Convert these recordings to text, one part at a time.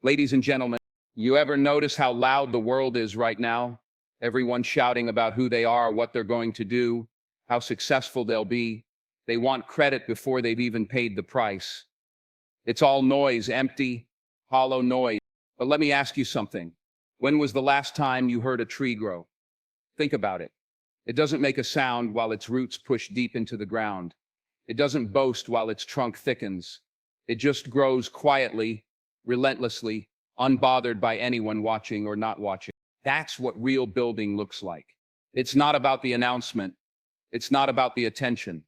Ladies and gentlemen, you ever notice how loud the world is right now? Everyone's shouting about who they are, what they're going to do, how successful they'll be. They want credit before they've even paid the price. It's all noise, empty, hollow noise. But let me ask you something. When was the last time you heard a tree grow? Think about it. It doesn't make a sound while its roots push deep into the ground. It doesn't boast while its trunk thickens. It just grows quietly, relentlessly, unbothered by anyone watching or not watching. That's what real building looks like. It's not about the announcement. It's not about the attention.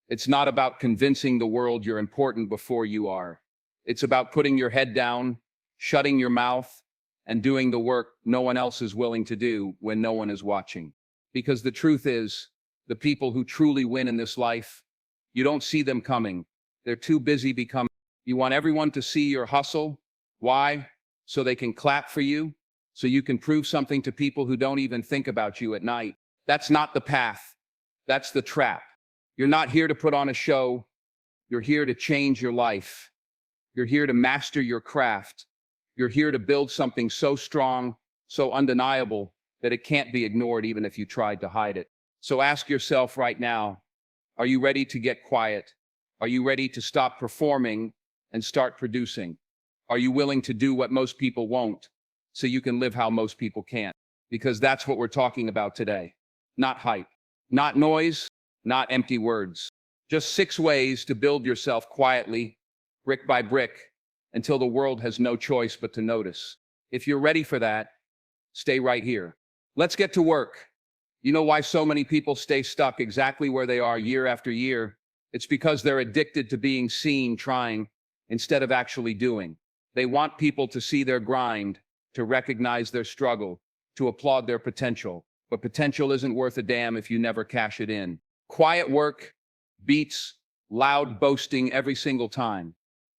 It's not about convincing the world you're important before you are. It's about putting your head down, shutting your mouth, and doing the work no one else is willing to do when no one is watching. Because the truth is, the people who truly win in this life, you don't see them coming. They're too busy becoming. You want everyone to see your hustle. Why? So they can clap for you, so you can prove something to people who don't even think about you at night. That's not the path. That's the trap. You're not here to put on a show. You're here to change your life. You're here to master your craft. You're here to build something so strong, so undeniable, that it can't be ignored even if you tried to hide it. So ask yourself right now, are you ready to get quiet? Are you ready to stop performing and start producing? Are you willing to do what most people won't, so you can live how most people can't? Because that's what we're talking about today. Not hype, not noise, not empty words. Just 6 ways to build yourself quietly, brick by brick, until the world has no choice but to notice. If you're ready for that, stay right here. Let's get to work. You know why so many people stay stuck exactly where they are year after year? It's because they're addicted to being seen trying instead of actually doing. They want people to see their grind, to recognize their struggle, to applaud their potential. But potential isn't worth a damn if you never cash it in. Quiet work beats loud boasting every single time.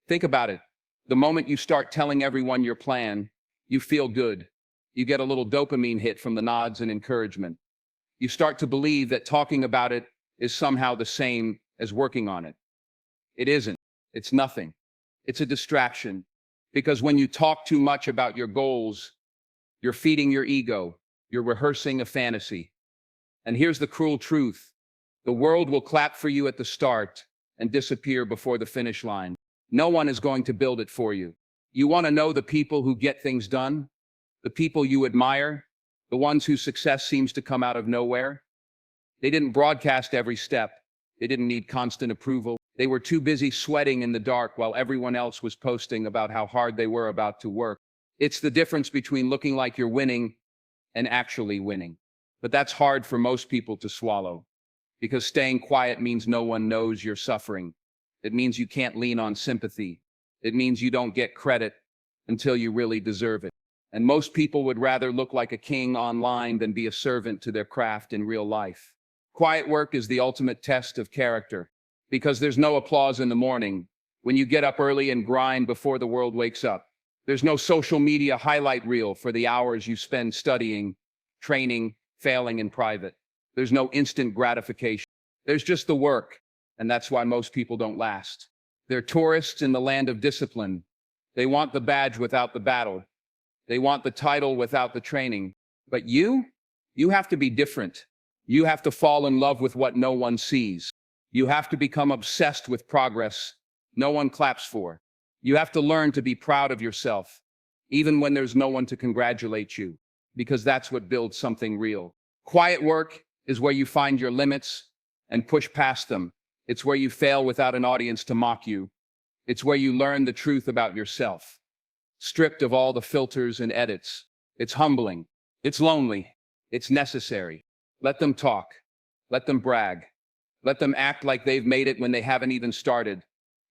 Think about it. The moment you start telling everyone your plan, you feel good. You get a little dopamine hit from the nods and encouragement. You start to believe that talking about it is somehow the same as working on it. It isn't. It's nothing. It's a distraction. Because when you talk too much about your goals, you're feeding your ego. You're rehearsing a fantasy. And here's the cruel truth. The world will clap for you at the start and disappear before the finish line. No one is going to build it for you. You want to know the people who get things done? The people you admire? The ones whose success seems to come out of nowhere? They didn't broadcast every step. They didn't need constant approval. They were too busy sweating in the dark while everyone else was posting about how hard they were about to work. It's the difference between looking like you're winning and actually winning. But that's hard for most people to swallow, because staying quiet means no one knows you're suffering. It means you can't lean on sympathy. It means you don't get credit until you really deserve it. And most people would rather look like a king online than be a servant to their craft in real life. Quiet work is the ultimate test of character, because there's no applause in the morning when you get up early and grind before the world wakes up. There's no social media highlight reel for the hours you spend studying, training, failing in private. There's no instant gratification. There's just the work, and that's why most people don't last. They're tourists in the land of discipline. They want the badge without the battle. They want the title without the training. But you have to be different. You have to fall in love with what no one sees. You have to become obsessed with progress no one claps for. You have to learn to be proud of yourself, even when there's no one to congratulate you, because that's what builds something real. Quiet work is where you find your limits and push past them. It's where you fail without an audience to mock you. It's where you learn the truth about yourself, stripped of all the filters and edits. It's humbling. It's lonely. It's necessary. Let them talk. Let them brag. Let them act like they've made it when they haven't even started.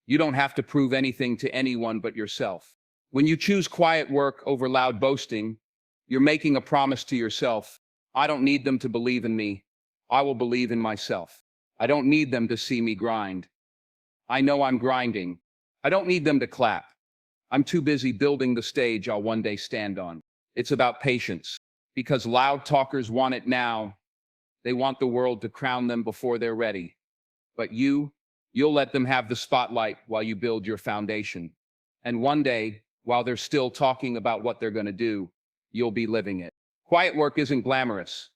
You don't have to prove anything to anyone but yourself. When you choose quiet work over loud boasting, you're making a promise to yourself. I don't need them to believe in me. I will believe in myself. I don't need them to see me grind. I know I'm grinding. I don't need them to clap. I'm too busy building the stage I'll one day stand on. It's about patience, because loud talkers want it now. They want the world to crown them before they're ready. But you'll let them have the spotlight while you build your foundation. And one day, while they're still talking about what they're going to do, you'll be living it. Quiet work isn't glamorous.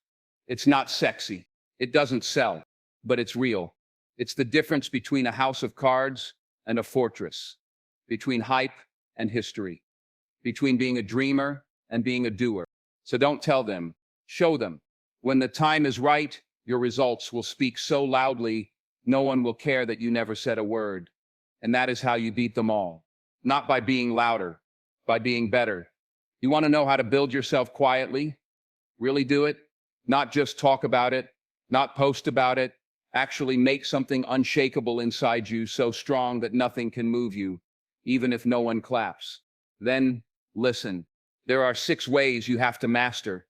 It's not sexy. It doesn't sell, but it's real. It's the difference between a house of cards and a fortress, between hype and history, between being a dreamer and being a doer. So don't tell them, show them. When the time is right, your results will speak so loudly, no one will care that you never said a word. And that is how you beat them all. Not by being louder, by being better. You want to know how to build yourself quietly? Really do it? Not just talk about it, not post about it. Actually make something unshakable inside you so strong that nothing can move you, even if no one claps. Then, listen. There are 6 ways you have to master,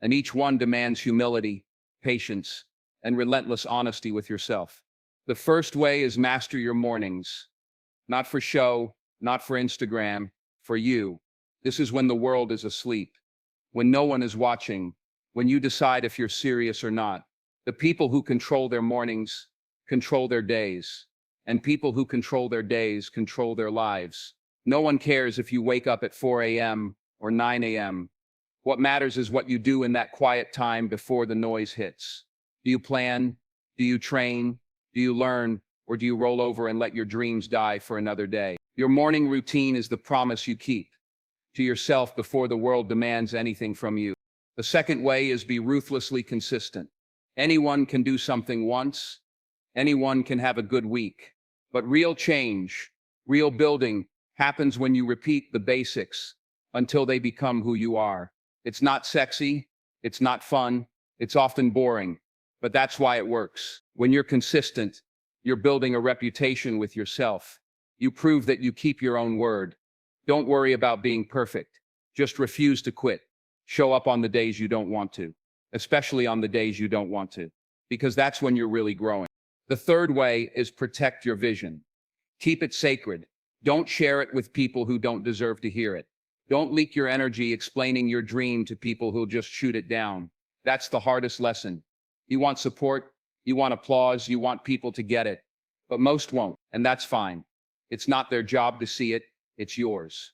and each one demands humility, patience, and relentless honesty with yourself. The first way is master your mornings. Not for show, not for Instagram, for you. This is when the world is asleep, when no one is watching, when you decide if you're serious or not. The people who control their mornings control their days, and people who control their days control their lives. No one cares if you wake up at 4 a.m. or 9 a.m. What matters is what you do in that quiet time before the noise hits. Do you plan? Do you train? Do you learn? Or do you roll over and let your dreams die for another day? Your morning routine is the promise you keep to yourself before the world demands anything from you. The second way is be ruthlessly consistent. Anyone can do something once. Anyone can have a good week. But real change, real building, happens when you repeat the basics until they become who you are. It's not sexy. It's not fun. It's often boring. But that's why it works. When you're consistent, you're building a reputation with yourself. You prove that you keep your own word. Don't worry about being perfect. Just refuse to quit. Show up on the days you don't want to, especially on the days you don't want to, because that's when you're really growing. The third way is protect your vision. Keep it sacred. Don't share it with people who don't deserve to hear it. Don't leak your energy explaining your dream to people who'll just shoot it down. That's the hardest lesson. You want support, you want applause, you want people to get it, but most won't, and that's fine. It's not their job to see it, it's yours.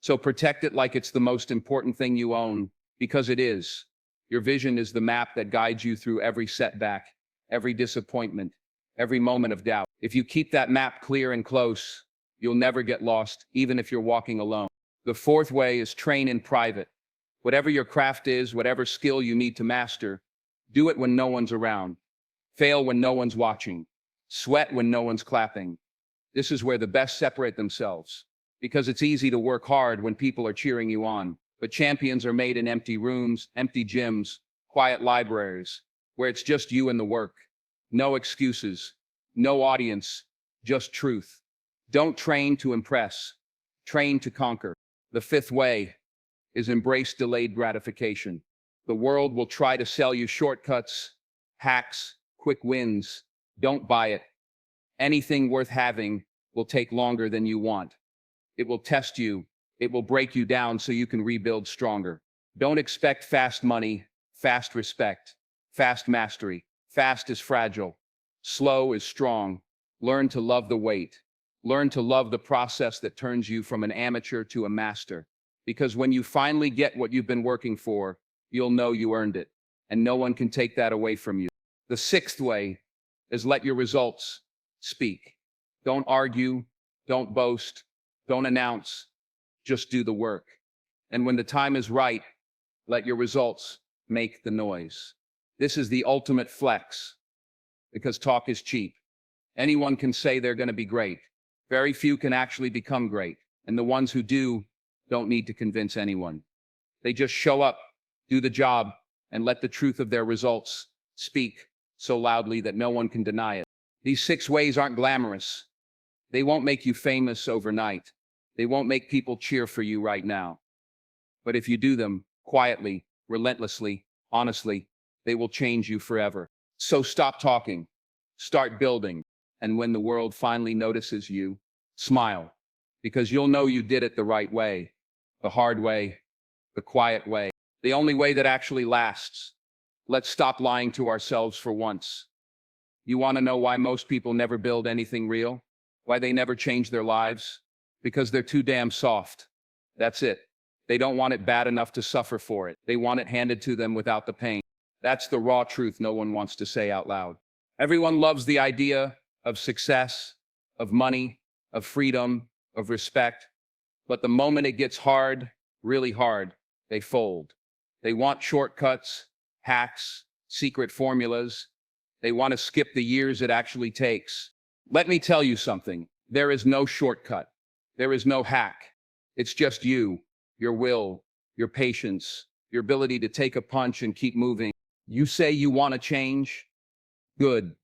So protect it like it's the most important thing you own, because it is. Your vision is the map that guides you through every setback, every disappointment, every moment of doubt. If you keep that map clear and close, you'll never get lost, even if you're walking alone. The fourth way is train in private. Whatever your craft is, whatever skill you need to master, do it when no one's around. Fail when no one's watching. Sweat when no one's clapping. This is where the best separate themselves, because it's easy to work hard when people are cheering you on. But champions are made in empty rooms, empty gyms, quiet libraries, where it's just you and the work. No excuses, no audience, just truth. Don't train to impress, train to conquer. The fifth way is embrace delayed gratification. The world will try to sell you shortcuts, hacks, quick wins. Don't buy it. Anything worth having will take longer than you want. It will test you. It will break you down so you can rebuild stronger. Don't expect fast money, fast respect, fast mastery. Fast is fragile. Slow is strong. Learn to love the wait. Learn to love the process that turns you from an amateur to a master. Because when you finally get what you've been working for, you'll know you earned it. And no one can take that away from you. The sixth way is let your results speak. Don't argue. Don't boast. Don't announce. Just do the work. And when the time is right, let your results make the noise. This is the ultimate flex, because talk is cheap. Anyone can say they're going to be great. Very few can actually become great. And the ones who do don't need to convince anyone. They just show up, do the job, and let the truth of their results speak so loudly that no one can deny it. These 6 ways aren't glamorous. They won't make you famous overnight. They won't make people cheer for you right now. But if you do them quietly, relentlessly, honestly, they will change you forever. So stop talking, start building. And when the world finally notices you, smile, because you'll know you did it the right way, the hard way, the quiet way, the only way that actually lasts. Let's stop lying to ourselves for once. You want to know why most people never build anything real? Why they never change their lives? Because they're too damn soft. That's it. They don't want it bad enough to suffer for it. They want it handed to them without the pain. That's the raw truth no one wants to say out loud. Everyone loves the idea of success, of money, of freedom, of respect. But the moment it gets hard, really hard, they fold. They want shortcuts, hacks, secret formulas. They want to skip the years it actually takes. Let me tell you something. There is no shortcut. There is no hack. It's just you, your will, your patience, your ability to take a punch and keep moving. You say you want to change? Good.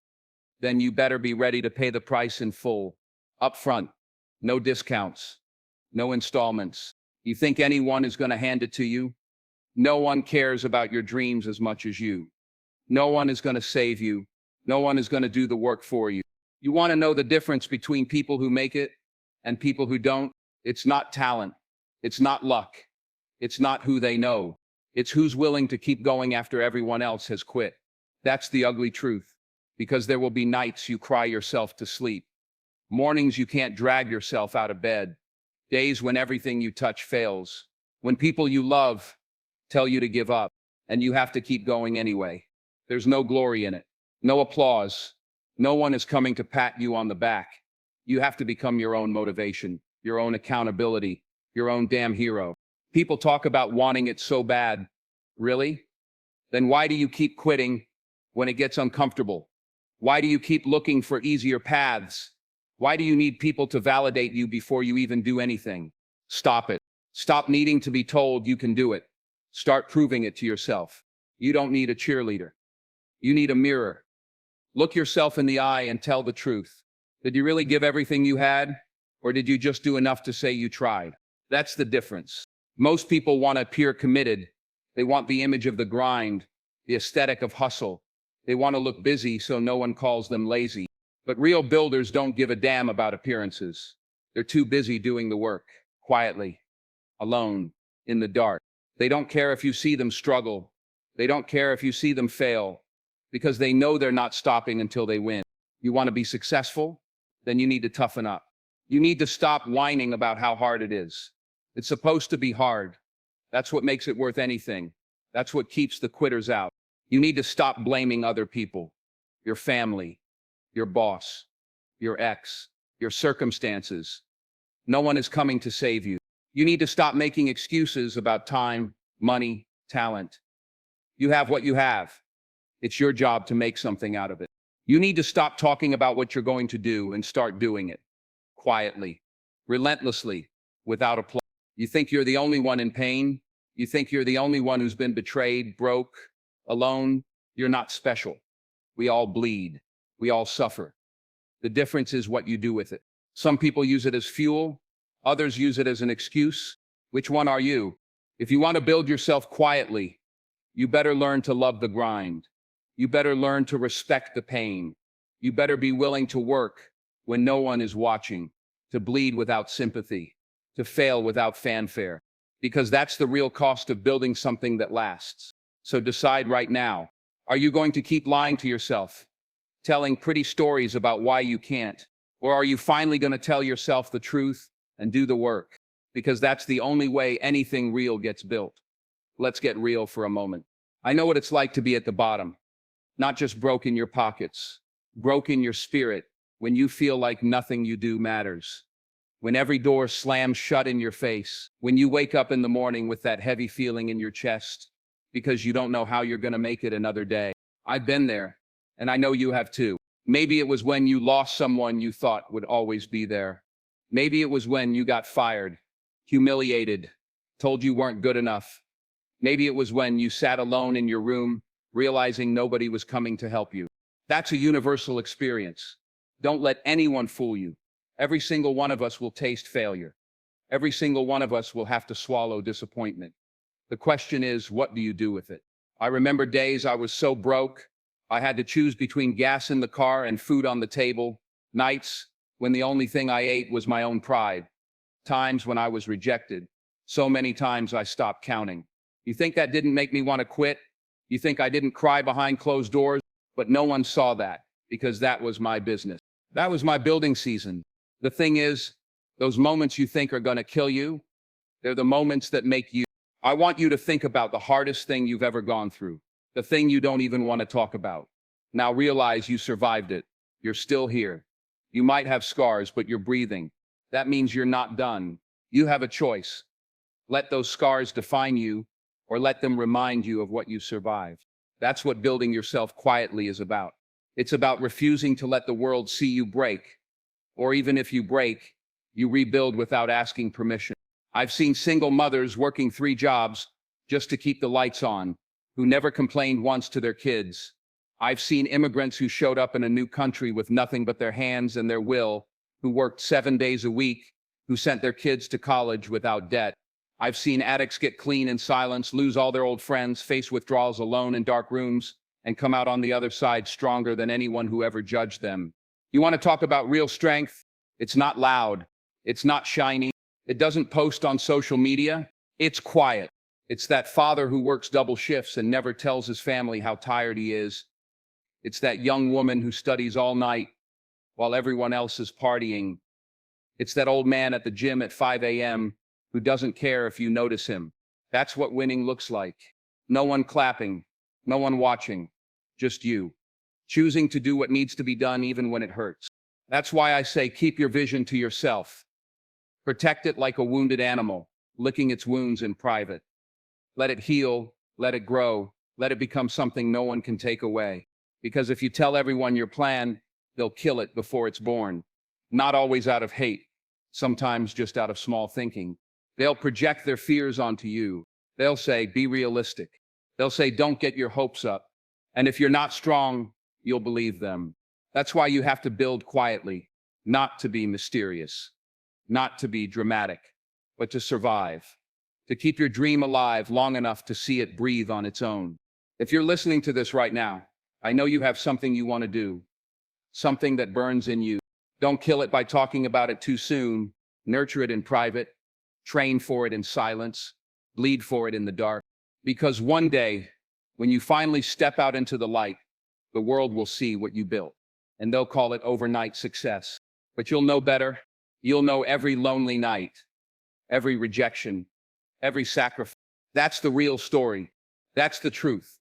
Then you better be ready to pay the price in full, up front. No discounts, no installments. You think anyone is going to hand it to you? No one cares about your dreams as much as you. No one is going to save you. No one is going to do the work for you. You want to know the difference between people who make it and people who don't? It's not talent. It's not luck. It's not who they know. It's who's willing to keep going after everyone else has quit. That's the ugly truth, because there will be nights you cry yourself to sleep, mornings you can't drag yourself out of bed, days when everything you touch fails, when people you love tell you to give up, and you have to keep going anyway. There's no glory in it, no applause. No one is coming to pat you on the back. You have to become your own motivation, your own accountability, your own damn hero. People talk about wanting it so bad. Really? Then why do you keep quitting when it gets uncomfortable? Why do you keep looking for easier paths? Why do you need people to validate you before you even do anything? Stop it. Stop needing to be told you can do it. Start proving it to yourself. You don't need a cheerleader. You need a mirror. Look yourself in the eye and tell the truth. Did you really give everything you had? Or did you just do enough to say you tried? That's the difference. Most people want to appear committed. They want the image of the grind, the aesthetic of hustle. They want to look busy so no one calls them lazy. But real builders don't give a damn about appearances. They're too busy doing the work, quietly, alone, in the dark. They don't care if you see them struggle. They don't care if you see them fail, because they know they're not stopping until they win. You want to be successful? Then you need to toughen up. You need to stop whining about how hard it is. It's supposed to be hard. That's what makes it worth anything. That's what keeps the quitters out. You need to stop blaming other people, your family, your boss, your ex, your circumstances. No one is coming to save you. You need to stop making excuses about time, money, talent. You have what you have. It's your job to make something out of it. You need to stop talking about what you're going to do and start doing it. Quietly, relentlessly, without applause. You think you're the only one in pain? You think you're the only one who's been betrayed, broke, alone? You're not special. We all bleed. We all suffer. The difference is what you do with it. Some people use it as fuel. Others use it as an excuse. Which one are you? If you want to build yourself quietly, you better learn to love the grind. You better learn to respect the pain. You better be willing to work when no one is watching, to bleed without sympathy, to fail without fanfare, because that's the real cost of building something that lasts. So decide right now, are you going to keep lying to yourself, telling pretty stories about why you can't? Or are you finally going to tell yourself the truth and do the work? Because that's the only way anything real gets built. Let's get real for a moment. I know what it's like to be at the bottom, not just broke in your pockets, broke in your spirit, when you feel like nothing you do matters, when every door slams shut in your face, when you wake up in the morning with that heavy feeling in your chest because you don't know how you're going to make it another day. I've been there, and I know you have too. Maybe it was when you lost someone you thought would always be there. Maybe it was when you got fired, humiliated, told you weren't good enough. Maybe it was when you sat alone in your room, realizing nobody was coming to help you. That's a universal experience. Don't let anyone fool you. Every single one of us will taste failure. Every single one of us will have to swallow disappointment. The question is, what do you do with it? I remember days I was so broke, I had to choose between gas in the car and food on the table. Nights when the only thing I ate was my own pride. Times when I was rejected. So many times I stopped counting. You think that didn't make me want to quit? You think I didn't cry behind closed doors? But no one saw that, because that was my business. That was my building season. The thing is, those moments you think are going to kill you, They're the moments that make you. I want you to think about the hardest thing you've ever gone through, the thing you don't even want to talk about. Now realize you survived it. You're still here. You might have scars, but you're breathing. That means you're not done. You have a choice. Let those scars define you, or let them remind you of what you survived. That's what building yourself quietly is about. It's about refusing to let the world see you break. Or even if you break, you rebuild without asking permission. I've seen single mothers working 3 jobs just to keep the lights on, who never complained once to their kids. I've seen immigrants who showed up in a new country with nothing but their hands and their will, who worked 7 days a week, who sent their kids to college without debt. I've seen addicts get clean in silence, lose all their old friends, face withdrawals alone in dark rooms, and come out on the other side stronger than anyone who ever judged them. You want to talk about real strength? It's not loud. It's not shiny. It doesn't post on social media. It's quiet. It's that father who works double shifts and never tells his family how tired he is. It's that young woman who studies all night while everyone else is partying. It's that old man at the gym at 5 a.m. who doesn't care if you notice him. That's what winning looks like. No one clapping, no one watching, just you, choosing to do what needs to be done even when it hurts. That's why I say keep your vision to yourself. Protect it like a wounded animal, licking its wounds in private. Let it heal, let it grow, let it become something no one can take away. Because if you tell everyone your plan, they'll kill it before it's born. Not always out of hate, sometimes just out of small thinking. They'll project their fears onto you. They'll say, be realistic. They'll say, don't get your hopes up. And if you're not strong, you'll believe them. That's why you have to build quietly, not to be mysterious, not to be dramatic, but to survive, to keep your dream alive long enough to see it breathe on its own. If you're listening to this right now, I know you have something you want to do, something that burns in you. Don't kill it by talking about it too soon. Nurture it in private, train for it in silence, bleed for it in the dark. Because one day, when you finally step out into the light, the world will see what you built, and they'll call it overnight success. But you'll know better. You'll know every lonely night, every rejection, every sacrifice. That's the real story. That's the truth.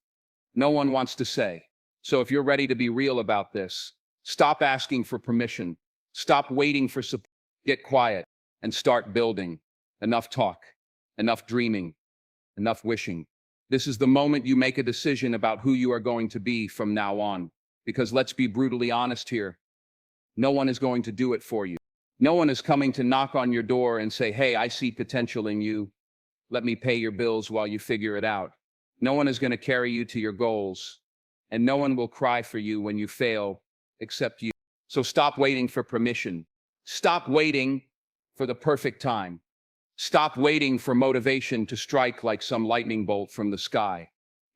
No one wants to say. So if you're ready to be real about this, stop asking for permission. Stop waiting for support. Get quiet and start building. Enough talk, enough dreaming, enough wishing. This is the moment you make a decision about who you are going to be from now on. Because let's be brutally honest here. No one is going to do it for you. No one is coming to knock on your door and say, hey, I see potential in you. Let me pay your bills while you figure it out. No one is going to carry you to your goals. And no one will cry for you when you fail, except you. So stop waiting for permission. Stop waiting for the perfect time. Stop waiting for motivation to strike like some lightning bolt from the sky.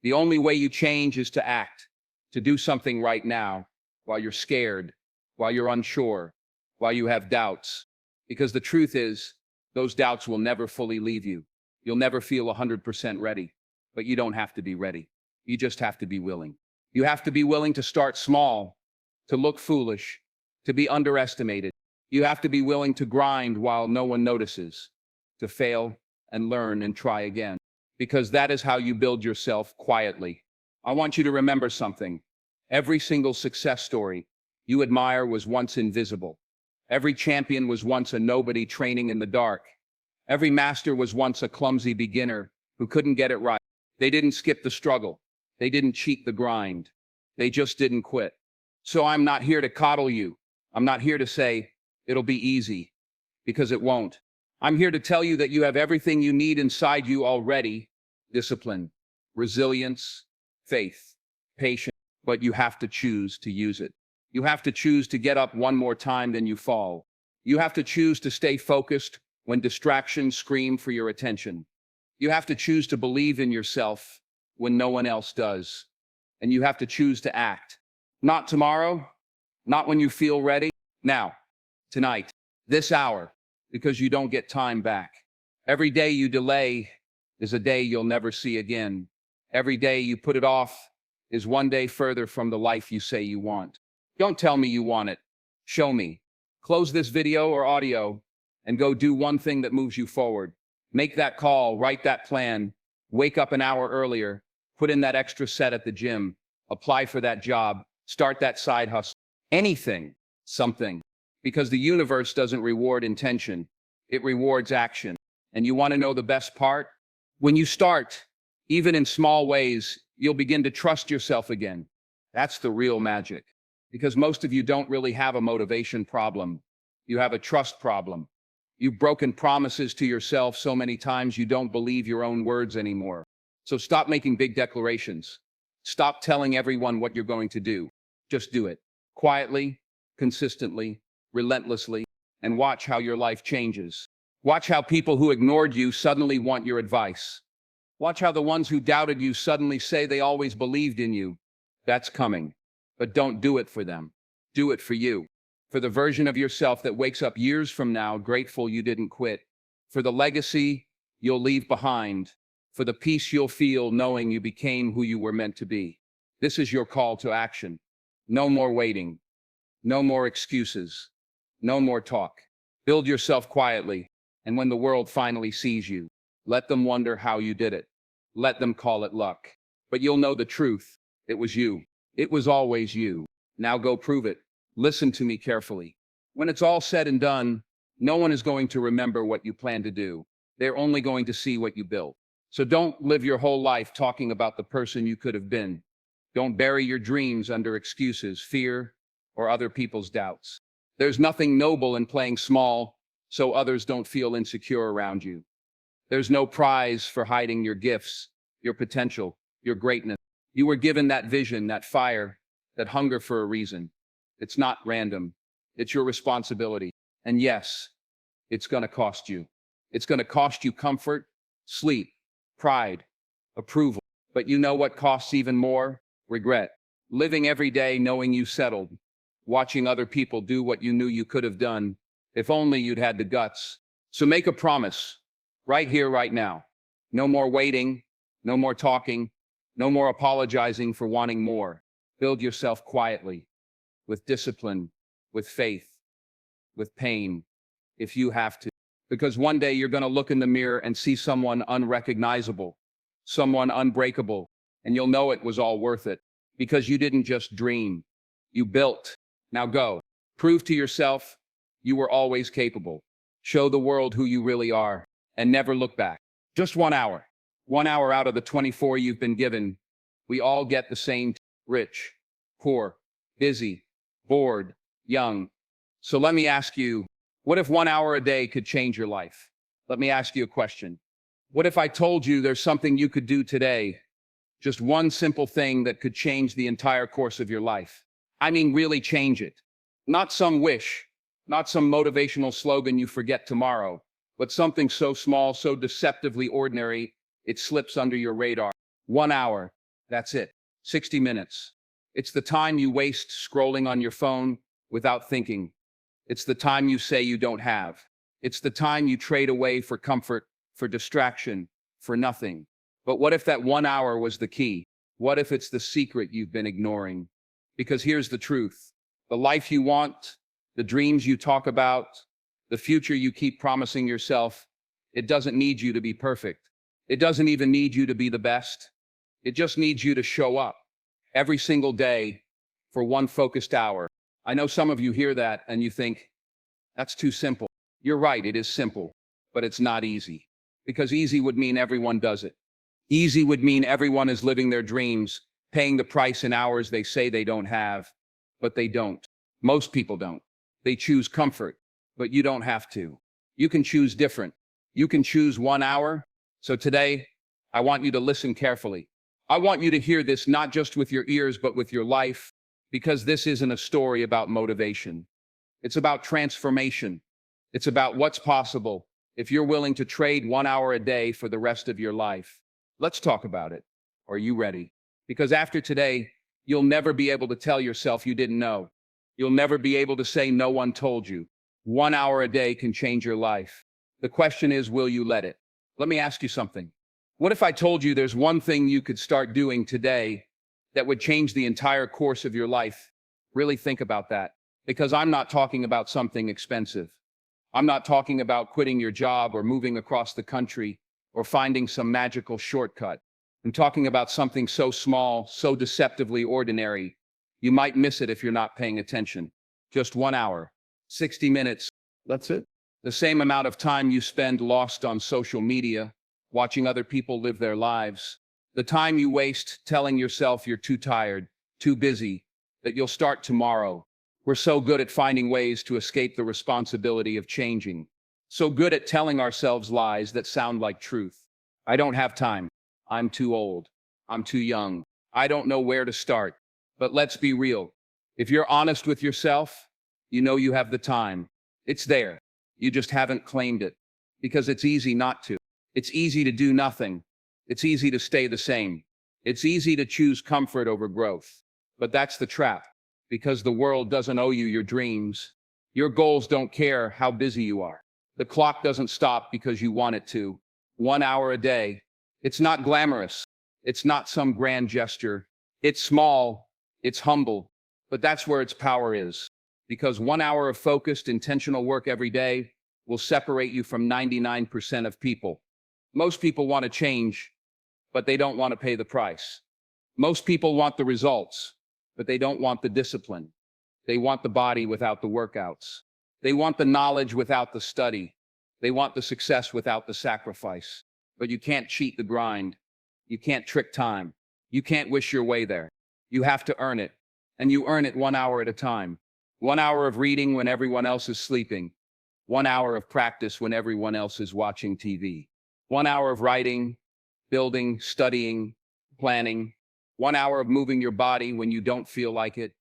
The only way you change is to act, to do something right now, while you're scared, while you're unsure, while you have doubts. Because the truth is, those doubts will never fully leave you. You'll never feel 100% ready, but you don't have to be ready. You just have to be willing. You have to be willing to start small, to look foolish, to be underestimated. You have to be willing to grind while no one notices, to fail and learn and try again. Because that is how you build yourself quietly. I want you to remember something. Every single success story you admire was once invisible. Every champion was once a nobody training in the dark. Every master was once a clumsy beginner who couldn't get it right. They didn't skip the struggle. They didn't cheat the grind. They just didn't quit. So I'm not here to coddle you. I'm not here to say it'll be easy, because it won't. I'm here to tell you that you have everything you need inside you already. Discipline, resilience, faith, patience, but you have to choose to use it. You have to choose to get up one more time than you fall. You have to choose to stay focused when distractions scream for your attention. You have to choose to believe in yourself when no one else does. And you have to choose to act. Not tomorrow, not when you feel ready. Now, tonight, this hour, because you don't get time back. Every day you delay is a day you'll never see again. Every day you put it off is one day further from the life you say you want. Don't tell me you want it. Show me. Close this video or audio and go do one thing that moves you forward. Make that call, write that plan, wake up an hour earlier, put in that extra set at the gym, apply for that job, start that side hustle. Anything, something. Because the universe doesn't reward intention, it rewards action. And you want to know the best part? When you start, even in small ways, you'll begin to trust yourself again. That's the real magic. Because most of you don't really have a motivation problem. You have a trust problem. You've broken promises to yourself so many times you don't believe your own words anymore. So stop making big declarations. Stop telling everyone what you're going to do. Just do it. Quietly, consistently, relentlessly, and watch how your life changes. Watch how people who ignored you suddenly want your advice. Watch how the ones who doubted you suddenly say they always believed in you. That's coming. But don't do it for them. Do it for you. For the version of yourself that wakes up years from now grateful you didn't quit. For the legacy you'll leave behind. For the peace you'll feel knowing you became who you were meant to be. This is your call to action. No more waiting. No more excuses. No more talk. Build yourself quietly, and when the world finally sees you, let them wonder how you did it. Let them call it luck. But you'll know the truth. It was you. It was always you. Now go prove it. Listen to me carefully. When it's all said and done, no one is going to remember what you plan to do. They're only going to see what you built. So don't live your whole life talking about the person you could have been. Don't bury your dreams under excuses, fear, or other people's doubts. There's nothing noble in playing small so others don't feel insecure around you. There's no prize for hiding your gifts, your potential, your greatness. You were given that vision, that fire, that hunger for a reason. It's not random. It's your responsibility. And yes, it's going to cost you. It's going to cost you comfort, sleep, pride, approval. But you know what costs even more? Regret. Living every day knowing you settled. Watching other people do what you knew you could have done. If only you'd had the guts. So make a promise. Right here, right now. No more waiting. No more talking. No more apologizing for wanting more. Build yourself quietly. With discipline. With faith. With pain. If you have to. Because one day you're going to look in the mirror and see someone unrecognizable. Someone unbreakable. And you'll know it was all worth it. Because you didn't just dream. You built. Now go. Prove to yourself you were always capable. Show the world who you really are. And never look back. Just 1 hour. 1 hour out of the 24 you've been given. We all get the same. Rich. Poor. Busy. Bored. Young. So let me ask you, what if 1 hour a day could change your life? Let me ask you a question. What if I told you there's something you could do today? Just one simple thing that could change the entire course of your life. I mean, really change it. Not some wish, not some motivational slogan you forget tomorrow, but something so small, so deceptively ordinary, it slips under your radar. 1 hour, that's it. 60 minutes. It's the time you waste scrolling on your phone without thinking. It's the time you say you don't have. It's the time you trade away for comfort, for distraction, for nothing. But what if that 1 hour was the key? What if it's the secret you've been ignoring? Because here's the truth. The life you want, the dreams you talk about, the future you keep promising yourself, it doesn't need you to be perfect. It doesn't even need you to be the best. It just needs you to show up every single day for one focused hour. I know some of you hear that and you think, that's too simple. You're right, it is simple, but it's not easy. Because easy would mean everyone does it. Easy would mean everyone is living their dreams, paying the price in hours they say they don't have, but they don't. Most people don't. They choose comfort, but you don't have to. You can choose different. You can choose 1 hour. So today, I want you to listen carefully. I want you to hear this not just with your ears, but with your life, because this isn't a story about motivation. It's about transformation. It's about what's possible if you're willing to trade 1 hour a day for the rest of your life. Let's talk about it. Are you ready? Because after today, you'll never be able to tell yourself you didn't know. You'll never be able to say no one told you. 1 hour a day can change your life. The question is, will you let it? Let me ask you something. What if I told you there's one thing you could start doing today that would change the entire course of your life? Really think about that. Because I'm not talking about something expensive. I'm not talking about quitting your job or moving across the country or finding some magical shortcut. I'm talking about something so small, so deceptively ordinary, you might miss it if you're not paying attention. Just 1 hour, 60 minutes. That's it. The same amount of time you spend lost on social media, watching other people live their lives. The time you waste telling yourself you're too tired, too busy, that you'll start tomorrow. We're so good at finding ways to escape the responsibility of changing. So good at telling ourselves lies that sound like truth. I don't have time. I'm too old. I'm too young. I don't know where to start. But let's be real. If you're honest with yourself, you know you have the time. It's there. You just haven't claimed it. Because it's easy not to. It's easy to do nothing. It's easy to stay the same. It's easy to choose comfort over growth. But that's the trap. Because the world doesn't owe you your dreams. Your goals don't care how busy you are. The clock doesn't stop because you want it to. 1 hour a day. It's not glamorous. It's not some grand gesture. It's small. It's humble. But that's where its power is. Because 1 hour of focused, intentional work every day will separate you from 99% of people. Most people want to change, but they don't want to pay the price. Most people want the results, but they don't want the discipline. They want the body without the workouts. They want the knowledge without the study. They want the success without the sacrifice. But you can't cheat the grind. You can't trick time. You can't wish your way there. You have to earn it. And you earn it 1 hour at a time. 1 hour of reading when everyone else is sleeping. 1 hour of practice when everyone else is watching TV. 1 hour of writing, building, studying, planning. 1 hour of moving your body when you don't feel like it.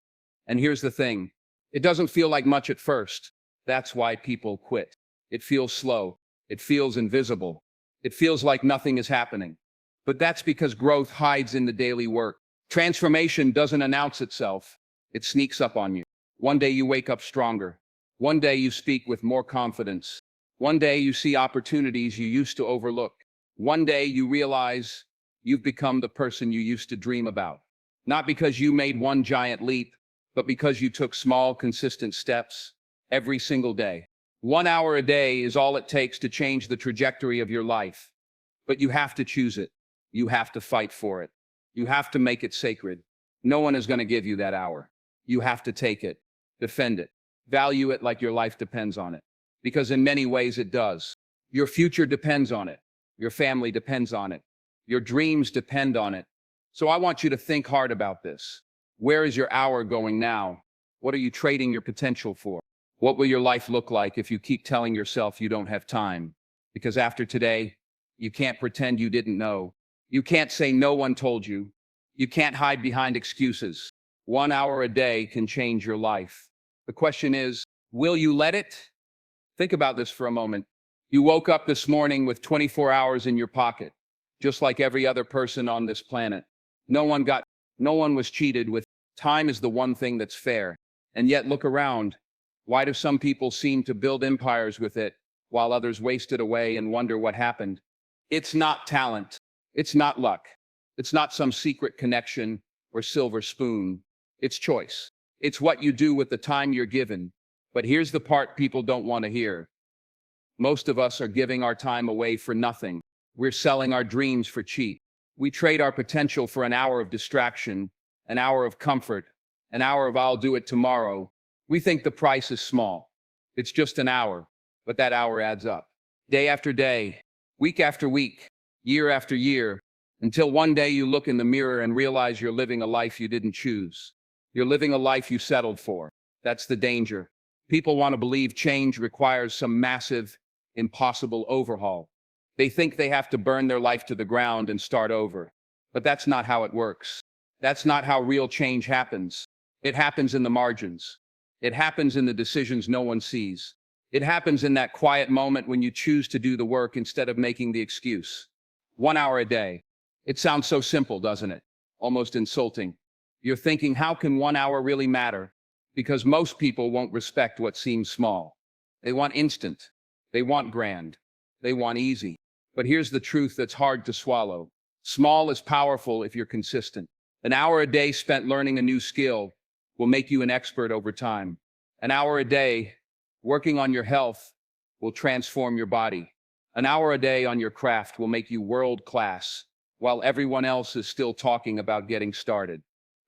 And here's the thing. It doesn't feel like much at first. That's why people quit. It feels slow. It feels invisible. It feels like nothing is happening. But that's because growth hides in the daily work. Transformation doesn't announce itself. It sneaks up on you. One day you wake up stronger. One day you speak with more confidence. One day you see opportunities you used to overlook. One day you realize you've become the person you used to dream about. Not because you made one giant leap, but because you took small, consistent steps every single day. 1 hour a day is all it takes to change the trajectory of your life. But you have to choose it. You have to fight for it. You have to make it sacred. No one is going to give you that hour. You have to take it, defend it, value it like your life depends on it. Because in many ways it does. Your future depends on it. Your family depends on it. Your dreams depend on it. So I want you to think hard about this. Where is your hour going now? What are you trading your potential for? What will your life look like if you keep telling yourself you don't have time? Because after today, you can't pretend you didn't know. You can't say no one told you. You can't hide behind excuses. 1 hour a day can change your life. The question is, will you let it? Think about this for a moment. You woke up this morning with 24 hours in your pocket, just like every other person on this planet. No one was cheated with. Time is the one thing that's fair. And yet look around. Why do some people seem to build empires with it, while others waste it away and wonder what happened? It's not talent. It's not luck. It's not some secret connection or silver spoon. It's choice. It's what you do with the time you're given. But here's the part people don't want to hear. Most of us are giving our time away for nothing. We're selling our dreams for cheap. We trade our potential for an hour of distraction, an hour of comfort, an hour of I'll do it tomorrow. We think the price is small. It's just an hour, but that hour adds up. Day after day, week after week, year after year, until one day you look in the mirror and realize you're living a life you didn't choose. You're living a life you settled for. That's the danger. People want to believe change requires some massive, impossible overhaul. They think they have to burn their life to the ground and start over. But that's not how it works. That's not how real change happens. It happens in the margins. It happens in the decisions no one sees. It happens in that quiet moment when you choose to do the work instead of making the excuse. 1 hour a day. It sounds so simple, doesn't it? Almost insulting. You're thinking, how can 1 hour really matter? Because most people won't respect what seems small. They want instant. They want grand. They want easy. But here's the truth that's hard to swallow. Small is powerful if you're consistent. An hour a day spent learning a new skill will make you an expert over time. An hour a day working on your health will transform your body. An hour a day on your craft will make you world class, while everyone else is still talking about getting started.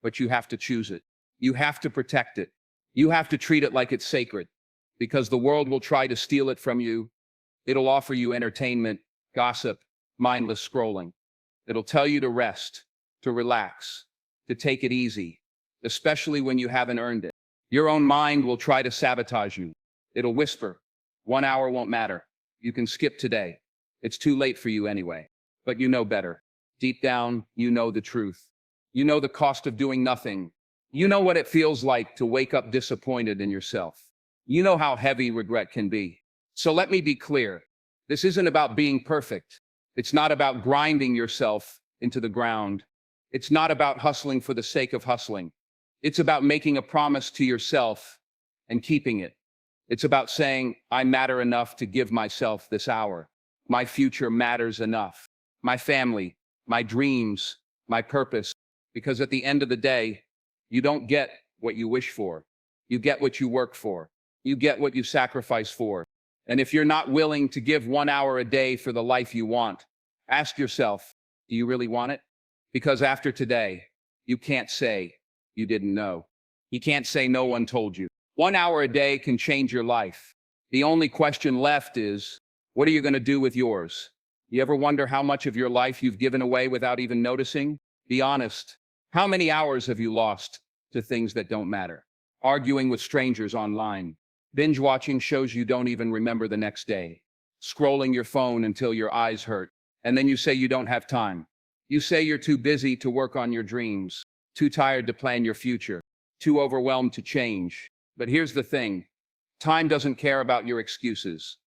But you have to choose it. You have to protect it. You have to treat it like it's sacred, because the world will try to steal it from you. It'll offer you entertainment, gossip, mindless scrolling. It'll tell you to rest, to relax, to take it easy, especially when you haven't earned it. Your own mind will try to sabotage you. It'll whisper, 1 hour won't matter. You can skip today. It's too late for you anyway. But you know better. Deep down, you know the truth. You know the cost of doing nothing. You know what it feels like to wake up disappointed in yourself. You know how heavy regret can be. So let me be clear. This isn't about being perfect. It's not about grinding yourself into the ground. It's not about hustling for the sake of hustling. It's about making a promise to yourself and keeping it. It's about saying, I matter enough to give myself this hour. My future matters enough. My family, my dreams, my purpose. Because at the end of the day, you don't get what you wish for. You get what you work for. You get what you sacrifice for. And if you're not willing to give 1 hour a day for the life you want, ask yourself, do you really want it? Because after today, you can't say you didn't know. You can't say no one told you. 1 hour a day can change your life. The only question left is, what are you going to do with yours? You ever wonder how much of your life you've given away without even noticing? Be honest. How many hours have you lost to things that don't matter? Arguing with strangers online. Binge watching shows you don't even remember the next day. Scrolling your phone until your eyes hurt. And then you say you don't have time. You say you're too busy to work on your dreams, too tired to plan your future, too overwhelmed to change. But here's the thing. Time doesn't care about your excuses.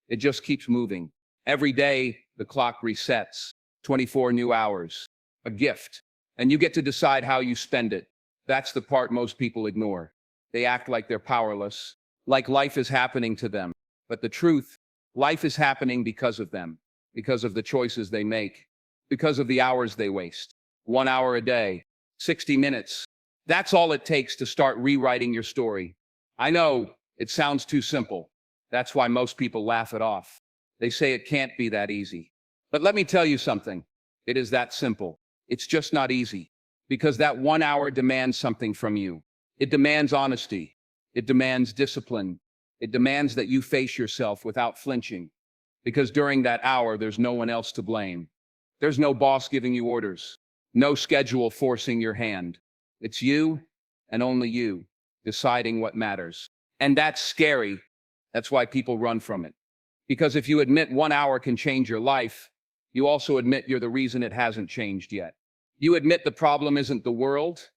It just keeps moving. Every day, the clock resets. 24 new hours. A gift. And you get to decide how you spend it. That's the part most people ignore. They act like they're powerless, like life is happening to them. But the truth, life is happening because of them, because of the choices they make, because of the hours they waste. 1 hour a day, 60 minutes. That's all it takes to start rewriting your story. I know it sounds too simple. That's why most people laugh it off. They say it can't be that easy. But let me tell you something. It is that simple. It's just not easy. Because that 1 hour demands something from you. It demands honesty. It demands discipline. It demands that you face yourself without flinching. Because during that hour, there's no one else to blame. There's no boss giving you orders. No schedule forcing your hand. It's you and only you deciding what matters. And that's scary. That's why people run from it. Because if you admit 1 hour can change your life, you also admit you're the reason it hasn't changed yet. You admit the problem isn't the world,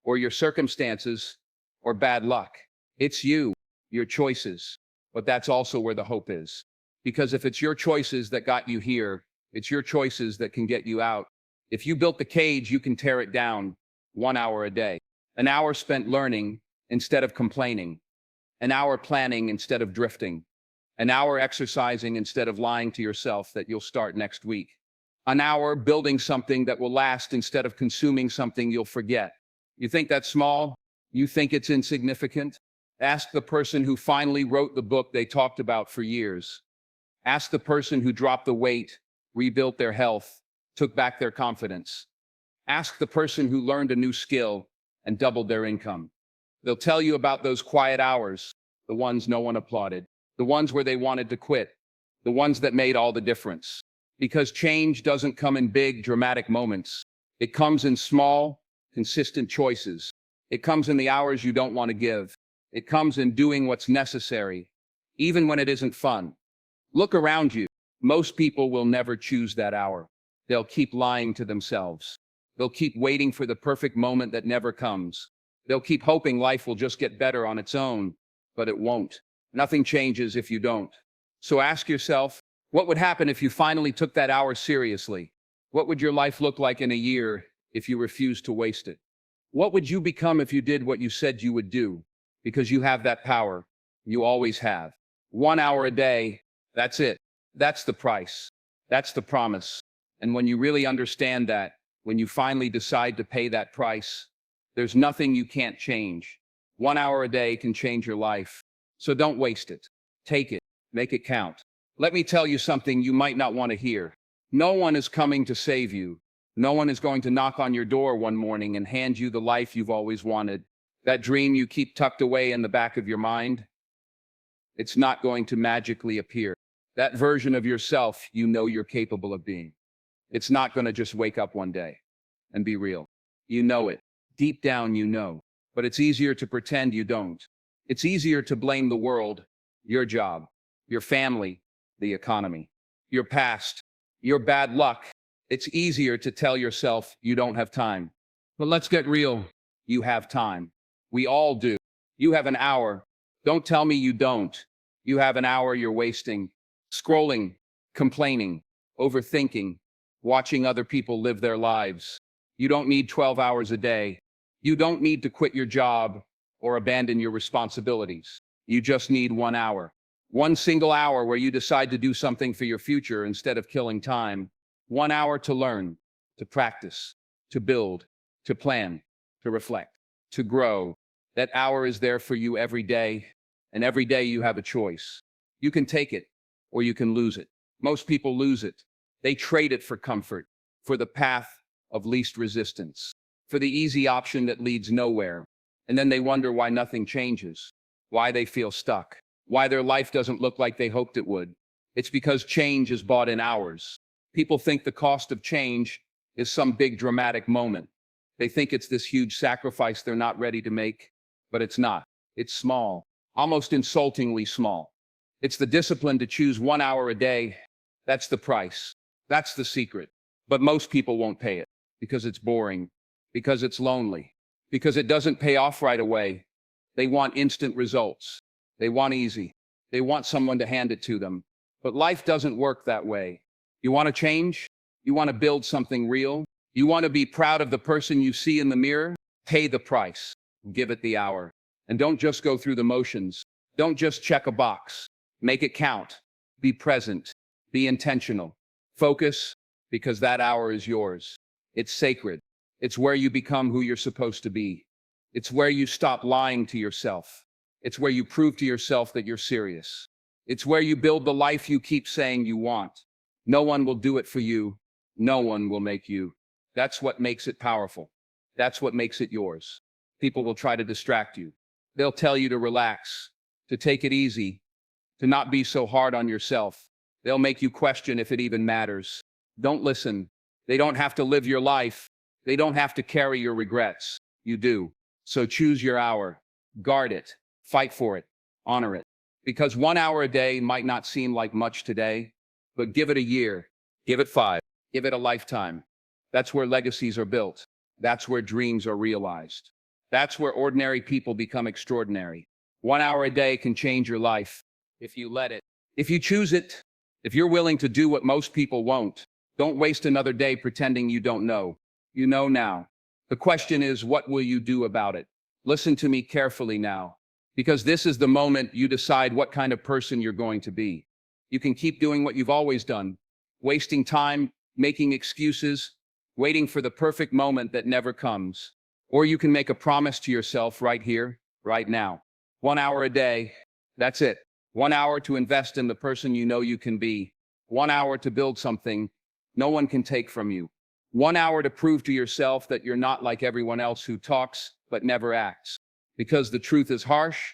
or your circumstances, or bad luck. It's you, your choices. But that's also where the hope is. Because if it's your choices that got you here, it's your choices that can get you out. If you built the cage, you can tear it down. 1 hour a day. An hour spent learning instead of complaining. An hour planning instead of drifting. An hour exercising instead of lying to yourself that you'll start next week. An hour building something that will last instead of consuming something you'll forget. You think that's small? You think it's insignificant? Ask the person who finally wrote the book they talked about for years. Ask the person who dropped the weight, rebuilt their health, took back their confidence. Ask the person who learned a new skill and doubled their income. They'll tell you about those quiet hours, the ones no one applauded, the ones where they wanted to quit, the ones that made all the difference. Because change doesn't come in big, dramatic moments. It comes in small, consistent choices. It comes in the hours you don't want to give. It comes in doing what's necessary, even when it isn't fun. Look around you. Most people will never choose that hour. They'll keep lying to themselves. They'll keep waiting for the perfect moment that never comes. They'll keep hoping life will just get better on its own, but it won't. Nothing changes if you don't. So ask yourself, what would happen if you finally took that hour seriously? What would your life look like in a year if you refused to waste it? What would you become if you did what you said you would do? Because you have that power. You always have. 1 hour a day, that's it. That's the price. That's the promise. And when you really understand that, when you finally decide to pay that price, there's nothing you can't change. 1 hour a day can change your life. So don't waste it. Take it. Make it count. Let me tell you something you might not want to hear. No one is coming to save you. No one is going to knock on your door one morning and hand you the life you've always wanted. That dream you keep tucked away in the back of your mind, it's not going to magically appear. That version of yourself you know you're capable of being. It's not going to just wake up one day and be real. You know it. Deep down, you know. But it's easier to pretend you don't. It's easier to blame the world, your job, your family, the economy, your past, your bad luck. It's easier to tell yourself you don't have time. But let's get real. You have time. We all do. You have an hour. Don't tell me you don't. You have an hour you're wasting, scrolling, complaining, overthinking, watching other people live their lives. You don't need 12 hours a day. You don't need to quit your job or abandon your responsibilities. You just need 1 hour. One single hour where you decide to do something for your future instead of killing time. 1 hour to learn, to practice, to build, to plan, to reflect, to grow. That hour is there for you every day, and every day you have a choice. You can take it, or you can lose it. Most people lose it. They trade it for comfort, for the path of least resistance, for the easy option that leads nowhere. And then they wonder why nothing changes, why they feel stuck, why their life doesn't look like they hoped it would. It's because change is bought in hours. People think the cost of change is some big dramatic moment. They think it's this huge sacrifice they're not ready to make, but it's not. It's small, almost insultingly small. It's the discipline to choose 1 hour a day. That's the price. That's the secret. But most people won't pay it because it's boring, because it's lonely, because it doesn't pay off right away. They want instant results. They want easy. They want someone to hand it to them. But life doesn't work that way. You want to change? You want to build something real? You want to be proud of the person you see in the mirror? Pay the price. Give it the hour. And don't just go through the motions. Don't just check a box. Make it count. Be present. Be intentional. Focus, because that hour is yours. It's sacred. It's where you become who you're supposed to be. It's where you stop lying to yourself. It's where you prove to yourself that you're serious. It's where you build the life you keep saying you want. No one will do it for you. No one will make you. That's what makes it powerful. That's what makes it yours. People will try to distract you. They'll tell you to relax, to take it easy, to not be so hard on yourself. They'll make you question if it even matters. Don't listen. They don't have to live your life. They don't have to carry your regrets. You do. So choose your hour. Guard it. Fight for it. Honor it. Because 1 hour a day might not seem like much today, but give it a year. Give it 5. Give it a lifetime. That's where legacies are built. That's where dreams are realized. That's where ordinary people become extraordinary. 1 hour a day can change your life if you let it. If you choose it, if you're willing to do what most people won't, don't waste another day pretending you don't know. You know now. The question is, what will you do about it? Listen to me carefully now, because this is the moment you decide what kind of person you're going to be. You can keep doing what you've always done, wasting time, making excuses, waiting for the perfect moment that never comes. Or you can make a promise to yourself right here, right now. 1 hour a day, that's it. 1 hour to invest in the person you know you can be. 1 hour to build something no one can take from you. 1 hour to prove to yourself that you're not like everyone else who talks but never acts. Because the truth is harsh,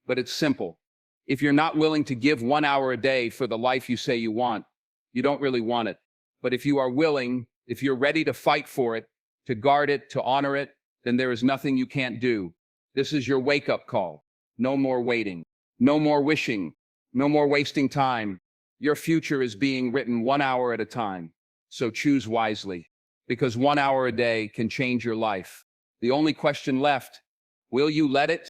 but it's simple. If you're not willing to give 1 hour a day for the life you say you want, you don't really want it. But if you are willing, if you're ready to fight for it, to guard it, to honor it, then there is nothing you can't do. This is your wake-up call. No more waiting. No more wishing. No more wasting time. Your future is being written 1 hour at a time. So choose wisely, because 1 hour a day can change your life. The only question left, will you let it?